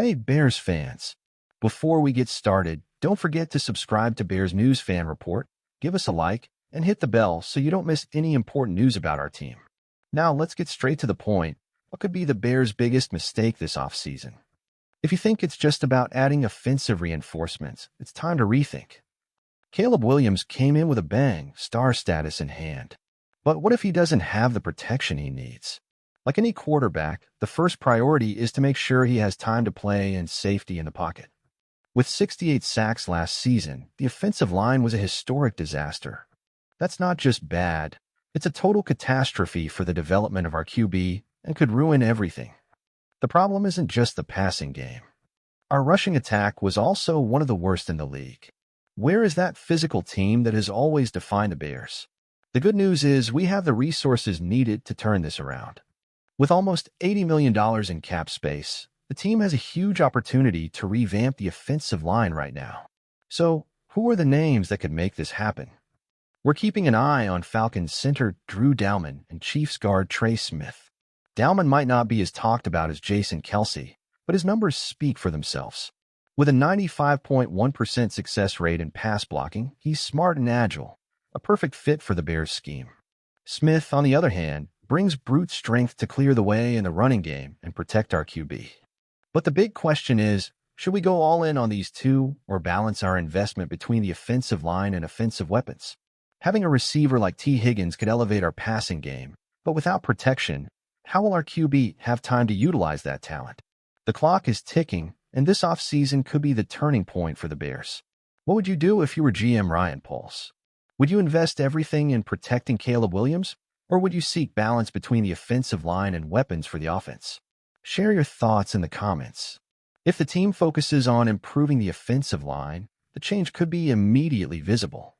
Hey, Bears fans. Before we get started, don't forget to subscribe to Bears News Fan Report, give us a like, and hit the bell so you don't miss any important news about our team. Now, let's get straight to the point. What could be the Bears' biggest mistake this offseason? If you think it's just about adding offensive reinforcements, it's time to rethink. Caleb Williams came in with a bang, star status in hand. But what if he doesn't have the protection he needs? Like any quarterback, the first priority is to make sure he has time to play and safety in the pocket. With 68 sacks last season, the offensive line was a historic disaster. That's not just bad, it's a total catastrophe for the development of our QB and could ruin everything. The problem isn't just the passing game. Our rushing attack was also one of the worst in the league. Where is that physical team that has always defined the Bears? The good news is we have the resources needed to turn this around. With almost $80 million in cap space, the team has a huge opportunity to revamp the offensive line right now. So, who are the names that could make this happen? We're keeping an eye on Falcons center Drew Dalman and Chiefs guard Trey Smith. Dalman might not be as talked about as Jason Kelce, but his numbers speak for themselves. With a 95.1% success rate in pass blocking, he's smart and agile, a perfect fit for the Bears scheme. Smith, on the other hand, brings brute strength to clear the way in the running game and protect our QB. But the big question is, should we go all in on these two or balance our investment between the offensive line and offensive weapons? Having a receiver like T. Higgins could elevate our passing game, but without protection, how will our QB have time to utilize that talent? The clock is ticking, and this offseason could be the turning point for the Bears. What would you do if you were GM Ryan Poles? Would you invest everything in protecting Caleb Williams? Or would you seek balance between the offensive line and weapons for the offense? Share your thoughts in the comments. If the team focuses on improving the offensive line, the change could be immediately visible.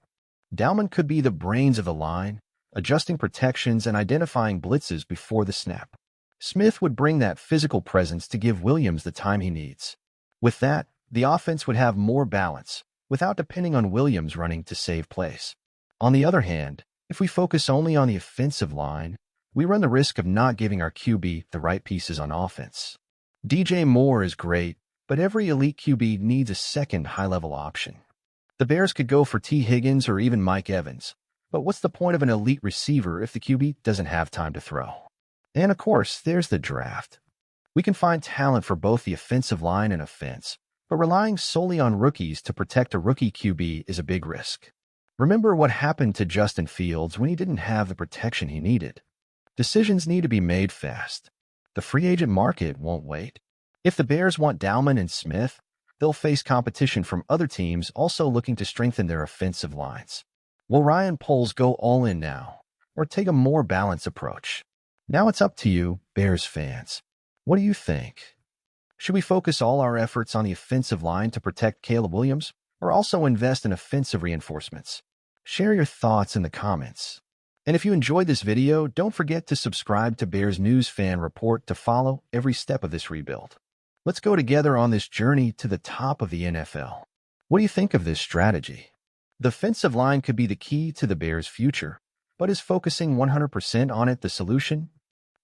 Dalman could be the brains of the line, adjusting protections and identifying blitzes before the snap. Smith would bring that physical presence to give Williams the time he needs. With that, the offense would have more balance, without depending on Williams running to save plays. On the other hand, if we focus only on the offensive line, we run the risk of not giving our QB the right pieces on offense. DJ Moore is great, but every elite QB needs a second high-level option. The Bears could go for T. Higgins or even Mike Evans, but what's the point of an elite receiver if the QB doesn't have time to throw? And of course, there's the draft. We can find talent for both the offensive line and offense, but relying solely on rookies to protect a rookie QB is a big risk. Remember what happened to Justin Fields when he didn't have the protection he needed. Decisions need to be made fast. The free agent market won't wait. If the Bears want Dalman and Smith, they'll face competition from other teams also looking to strengthen their offensive lines. Will Ryan Poles go all in now, or take a more balanced approach? Now it's up to you, Bears fans. What do you think? Should we focus all our efforts on the offensive line to protect Caleb Williams, or also invest in offensive reinforcements? Share your thoughts in the comments. And if you enjoyed this video, don't forget to subscribe to Bears News Fan Report to follow every step of this rebuild. Let's go together on this journey to the top of the NFL. What do you think of this strategy? The offensive line could be the key to the Bears' future, but is focusing 100% on it the solution?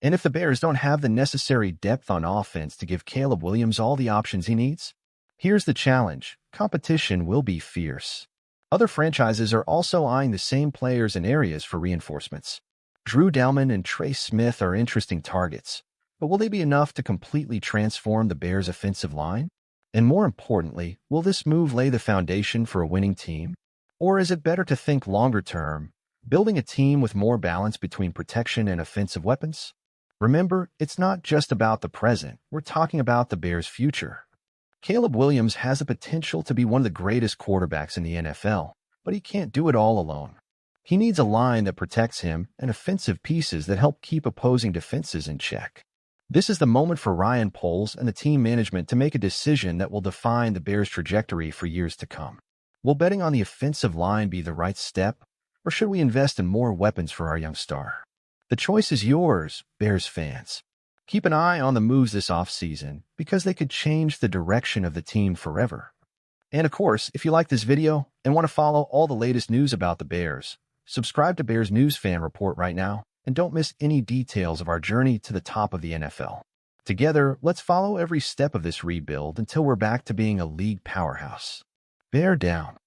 And if the Bears don't have the necessary depth on offense to give Caleb Williams all the options he needs? Here's the challenge. Competition will be fierce. Other franchises are also eyeing the same players and areas for reinforcements. Drew Dalman and Trey Smith are interesting targets, but will they be enough to completely transform the Bears' offensive line? And more importantly, will this move lay the foundation for a winning team? Or is it better to think longer term, building a team with more balance between protection and offensive weapons? Remember, it's not just about the present. We're talking about the Bears' future. Caleb Williams has the potential to be one of the greatest quarterbacks in the NFL, but he can't do it all alone. He needs a line that protects him and offensive pieces that help keep opposing defenses in check. This is the moment for Ryan Poles and the team management to make a decision that will define the Bears' trajectory for years to come. Will betting on the offensive line be the right step, or should we invest in more weapons for our young star? The choice is yours, Bears fans. Keep an eye on the moves this offseason because they could change the direction of the team forever. And of course, if you like this video and want to follow all the latest news about the Bears, Subscribe to Bears News Fan Report right now and don't miss any details of our journey to the top of the NFL. Together, let's follow every step of this rebuild until we're back to being a league powerhouse. Bear down.